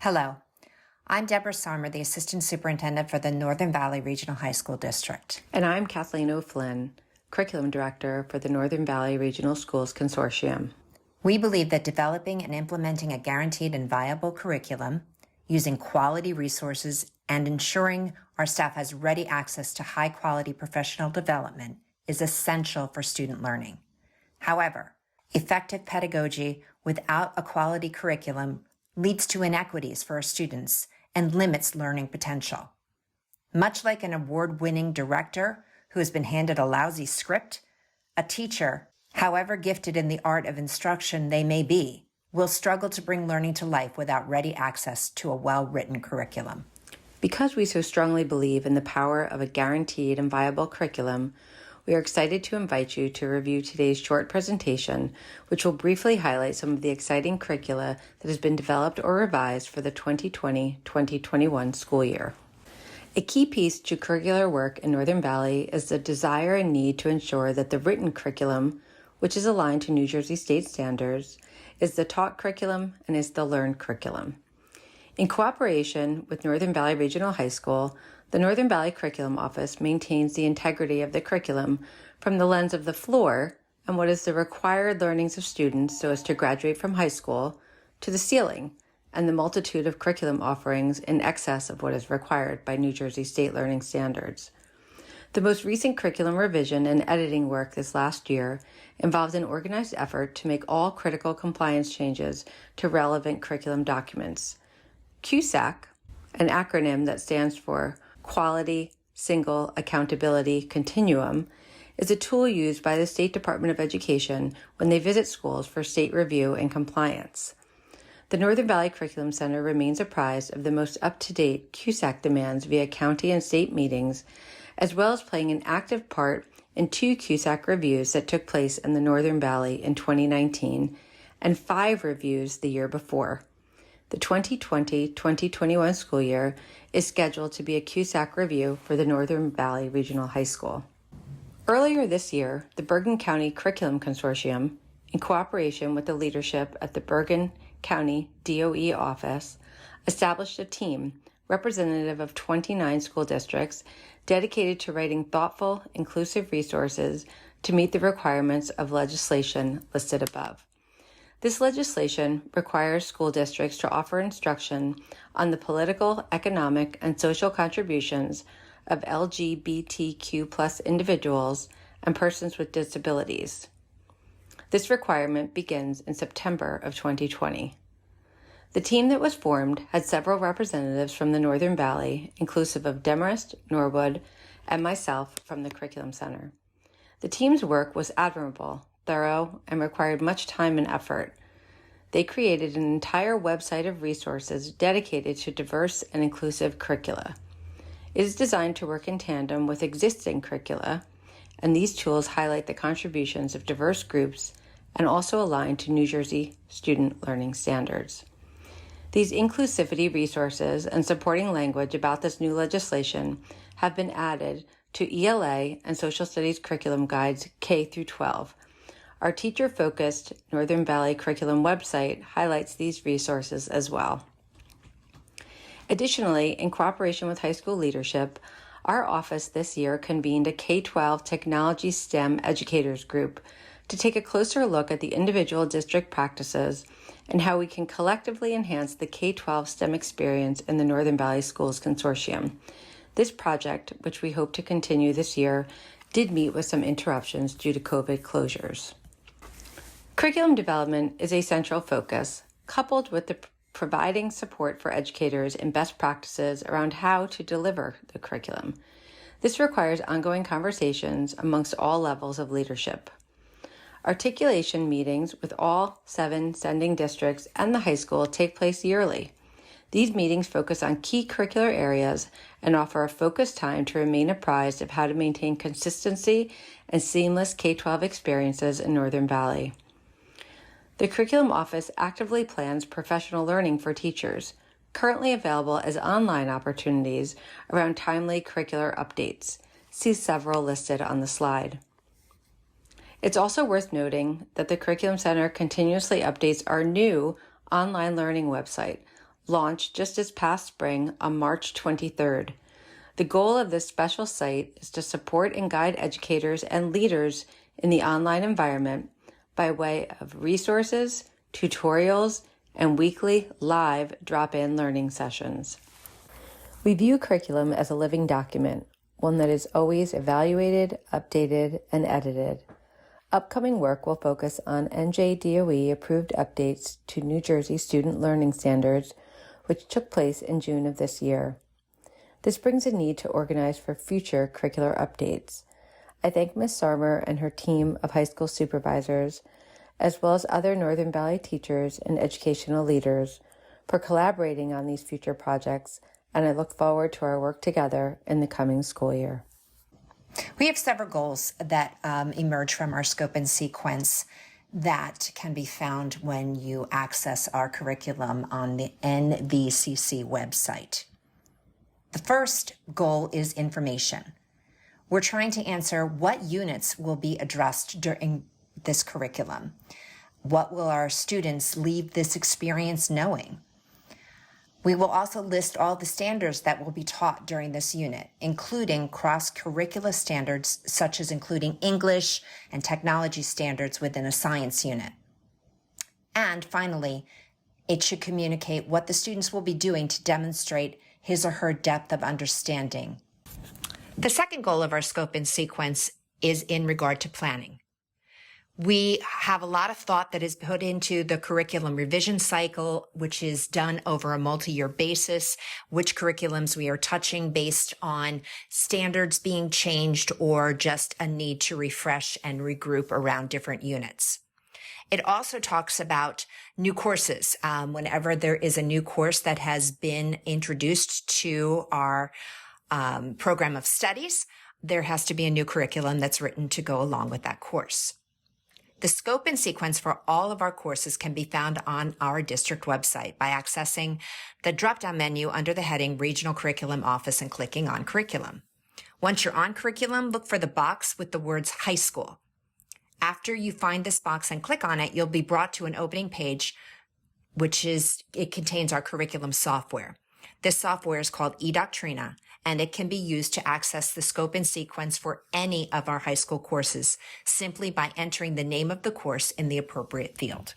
Hello, I'm Deborah Sarmir, the Assistant Superintendent for the Northern Valley Regional High School District. And I'm Kathleen O'Flynn, Curriculum Director for the Northern Valley Regional Schools Consortium. We believe that developing and implementing a guaranteed and viable curriculum, using quality resources, and ensuring our staff has ready access to high-quality professional development is essential for student learning. However, effective pedagogy without a quality curriculum leads to inequities for our students and limits learning potential. Much like an award-winning director who has been handed a lousy script, a teacher, however gifted in the art of instruction they may be, will struggle to bring learning to life without ready access to a well-written curriculum. Because we so strongly believe in the power of a guaranteed and viable curriculum, we are excited to invite you to review today's short presentation, which will briefly highlight some of the exciting curricula that has been developed or revised for the 2020-2021 school year. A key piece to curricular work in Northern Valley is the desire and need to ensure that the written curriculum, which is aligned to New Jersey state standards, is the taught curriculum and is the learned curriculum. In cooperation with Northern Valley Regional High School, the Northern Valley Curriculum Office maintains the integrity of the curriculum from the lens of the floor and what is the required learnings of students so as to graduate from high school, to the ceiling and the multitude of curriculum offerings in excess of what is required by New Jersey state learning standards. The most recent curriculum revision and editing work this last year involved an organized effort to make all critical compliance changes to relevant curriculum documents. QSAC, an acronym that stands for Quality Single Accountability Continuum, is a tool used by the State Department of Education when they visit schools for state review and compliance. The Northern Valley Curriculum Center remains apprised of the most up-to-date QSAC demands via county and state meetings, as well as playing an active part in 2 QSAC reviews that took place in the Northern Valley in 2019 and 5 reviews the year before. The 2020-2021 school year is scheduled to be a QSAC review for the Northern Valley Regional High School. Earlier this year, the Bergen County Curriculum Consortium, in cooperation with the leadership at the Bergen County DOE office, established a team representative of 29 school districts dedicated to writing thoughtful, inclusive resources to meet the requirements of legislation listed above. This legislation requires school districts to offer instruction on the political, economic, and social contributions of LGBTQ+ individuals and persons with disabilities. This requirement begins in September of 2020. The team that was formed had several representatives from the Northern Valley, inclusive of Demarest, Norwood, and myself from the Curriculum Center. The team's work was admirable, thorough, and required much time and effort. They created an entire website of resources dedicated to diverse and inclusive curricula. It is designed to work in tandem with existing curricula, and these tools highlight the contributions of diverse groups and also align to New Jersey student learning standards. These inclusivity resources and supporting language about this new legislation have been added to ELA and Social Studies curriculum guides K through 12. Our teacher-focused Northern Valley Curriculum website highlights these resources as well. Additionally, in cooperation with high school leadership, our office this year convened a K-12 Technology STEM Educators Group to take a closer look at the individual district practices and how we can collectively enhance the K-12 STEM experience in the Northern Valley Schools Consortium. This project, which we hope to continue this year, did meet with some interruptions due to COVID closures. Curriculum development is a central focus, coupled with the providing support for educators in best practices around how to deliver the curriculum. This requires ongoing conversations amongst all levels of leadership. Articulation meetings with all 7 sending districts and the high school take place yearly. These meetings focus on key curricular areas and offer a focused time to remain apprised of how to maintain consistency and seamless K-12 experiences in Northern Valley. The Curriculum Office actively plans professional learning for teachers, currently available as online opportunities around timely curricular updates. See several listed on the slide. It's also worth noting that the Curriculum Center continuously updates our new online learning website, launched just this past spring on March 23rd. The goal of this special site is to support and guide educators and leaders in the online environment by way of resources, tutorials, and weekly live drop-in learning sessions. We view curriculum as a living document, one that is always evaluated, updated, and edited. Upcoming work will focus on NJDOE-approved updates to New Jersey Student Learning Standards, which took place in June of this year. This brings a need to organize for future curricular updates. I thank Ms. Sarmir and her team of high school supervisors, as well as other Northern Valley teachers and educational leaders, for collaborating on these future projects, and I look forward to our work together in the coming school year. We have several goals that emerge from our scope and sequence that can be found when you access our curriculum on the NVCC website. The first goal is information. We're trying to answer what units will be addressed during this curriculum. What will our students leave this experience knowing? We will also list all the standards that will be taught during this unit, including cross-curricular standards such as including English and technology standards within a science unit. And finally, it should communicate what the students will be doing to demonstrate his or her depth of understanding. The second goal of our scope and sequence is in regard to planning. We have a lot of thought that is put into the curriculum revision cycle, which is done over a multi-year basis, which curriculums we are touching based on standards being changed or just a need to refresh and regroup around different units. It also talks about new courses. Whenever there is a new course that has been introduced to our program of studies, there has to be a new curriculum that's written to go along with that course. The scope and sequence for all of our courses can be found on our district website by accessing the drop-down menu under the heading Regional Curriculum Office and clicking on Curriculum. Once you're on Curriculum, look for the box with the words High School. After you find this box and click on it, you'll be brought to an opening page, it contains our curriculum software. This software is called eDoctrina, and it can be used to access the scope and sequence for any of our high school courses simply by entering the name of the course in the appropriate field.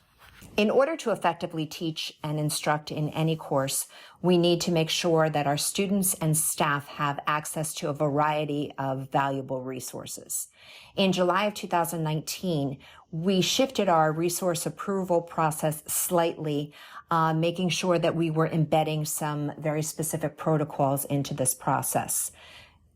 In order to effectively teach and instruct in any course, we need to make sure that our students and staff have access to a variety of valuable resources. In July of 2019, we shifted our resource approval process slightly, making sure that we were embedding some very specific protocols into this process.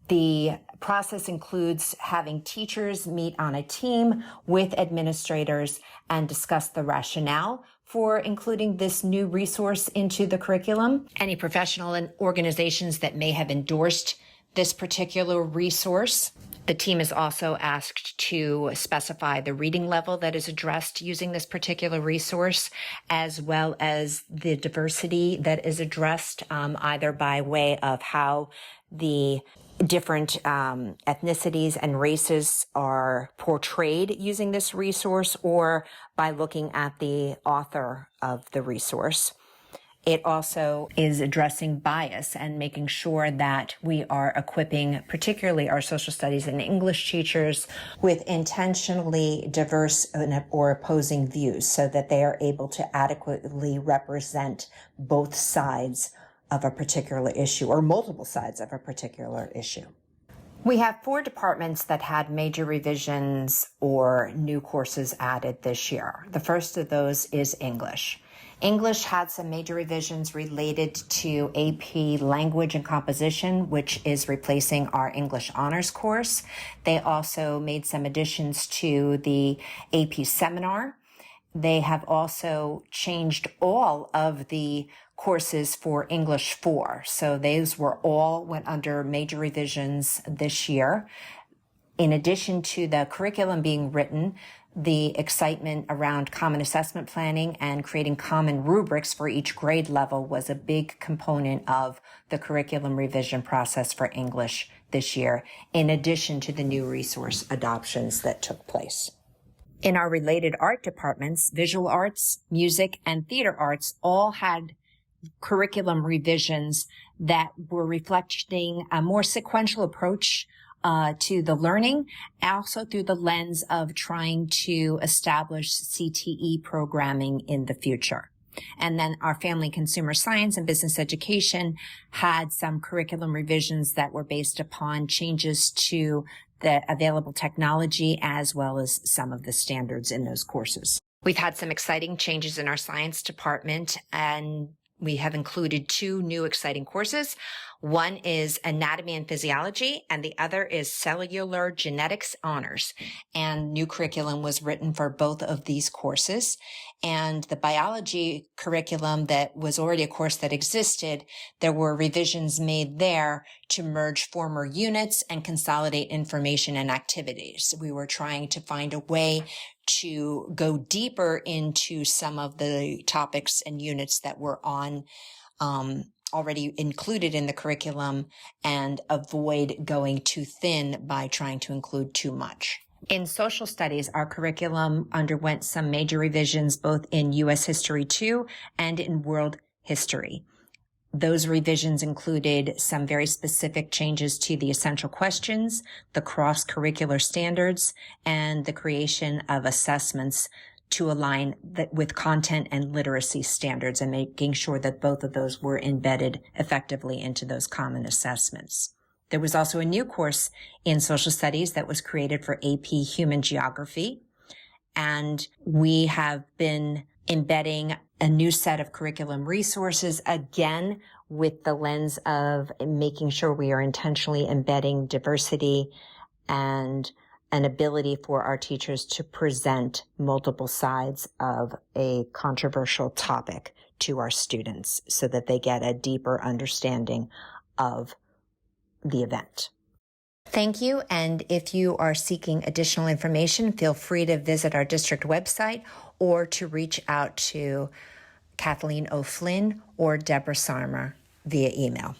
The process includes having teachers meet on a team with administrators and discuss the rationale for including this new resource into the curriculum. Any professional and organizations that may have endorsed this particular resource. The team is also asked to specify the reading level that is addressed using this particular resource, as well as the diversity that is addressed, either by way of how the different ethnicities and races are portrayed using this resource, or by looking at the author of the resource. It also is addressing bias and making sure that we are equipping particularly our social studies and English teachers with intentionally diverse or opposing views so that they are able to adequately represent both sides of a particular issue or multiple sides of a particular issue. We have 4 departments that had major revisions or new courses added this year. The first of those is English. English had some major revisions related to AP Language and Composition, which is replacing our English Honors course. They also made some additions to the AP Seminar. They have also changed all of the courses for English 4. So those went under major revisions this year. In addition to the curriculum being written, the excitement around common assessment planning and creating common rubrics for each grade level was a big component of the curriculum revision process for English this year, in addition to the new resource adoptions that took place. In our related art departments, visual arts, music, and theater arts all had curriculum revisions that were reflecting a more sequential approach to the learning, also through the lens of trying to establish CTE programming in the future. And then our family consumer science and business education had some curriculum revisions that were based upon changes to the available technology as well as some of the standards in those courses. We've had some exciting changes in our science department, and we have included 2 new exciting courses. One is anatomy and physiology, and the other is cellular genetics honors. And new curriculum was written for both of these courses. And the biology curriculum that was already a course that existed, there were revisions made there to merge former units and consolidate information and activities. We were trying to find a way to go deeper into some of the topics and units that were on already included in the curriculum and avoid going too thin by trying to include too much. In social studies, our curriculum underwent some major revisions both in U.S. History 2 and in World History. Those revisions included some very specific changes to the essential questions, the cross-curricular standards, and the creation of assessments to align with content and literacy standards, and making sure that both of those were embedded effectively into those common assessments. There was also a new course in social studies that was created for AP Human Geography, and we have been embedding a new set of curriculum resources, again, with the lens of making sure we are intentionally embedding diversity and an ability for our teachers to present multiple sides of a controversial topic to our students so that they get a deeper understanding of the event. Thank you. And if you are seeking additional information, feel free to visit our district website or to reach out to Kathleen O'Flynn or Deborah Sarmir via email.